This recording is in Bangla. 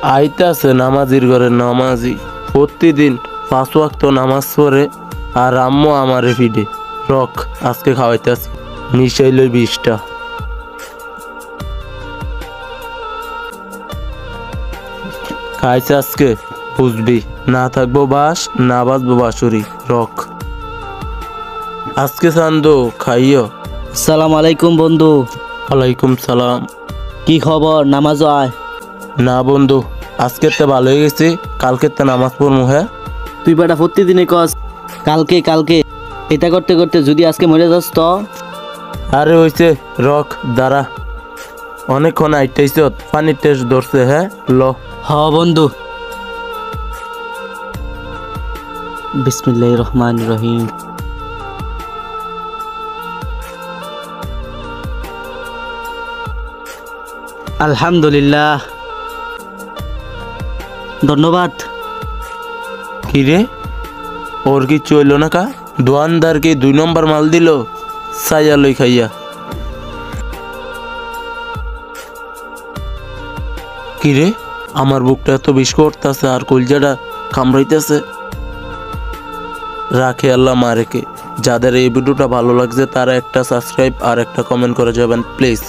আইতাছে নামাজির ঘরে নামাজি, প্রতিদিন 5 ওয়াক্ত নামাজ পড়ে। আর আম্মু আমারে ফিডে রক আজকে খাওয়াইতাছি, মিশাইল 20টা। খাইছে আজকে বুঝবি, না থাকবো বাস না বাঁচবো বাসুরি। রক আজকে চান্দু খাইও। সালাম আলাইকুম বন্ধু। ওয়ালাইকুম সালাম। কি খবর? নামাজ আয়। না বন্ধু, আজকের তো ভালো হয়ে গেছি, কালকের তো নামাজ পড়মু। হ্যাঁ তুই বেটা প্রতিদিনে কস কালকে কালকে, এটা করতে করতে যদি আজকে মরে যাস তো? আরে হইছে রক দাঁড়া, অনেকক্ষণ আইটাইছ, পানির টেস্ট ধরছে। হ্যাঁ ল। হ বন্ধু। বিসমিল্লাহির রহমানির রহিম। আলহামদুলিল্লাহ। ধন্যবাদ। কিরে ওর কি চইল না কা? দোয়ানদার কি 2 নম্বর মাল দিল সাইয়া লই খাইয়া? কিরে আমার বুকটা এত বিষ করতেছে আর কলজাটা কামড়াইতেছে। রাখে আল্লাহ মারেকে। যাদের এই ভিডিওটা ভালো লাগছে তারা একটা সাবস্ক্রাইব আর একটা কমেন্ট করে যাবেন প্লিজ।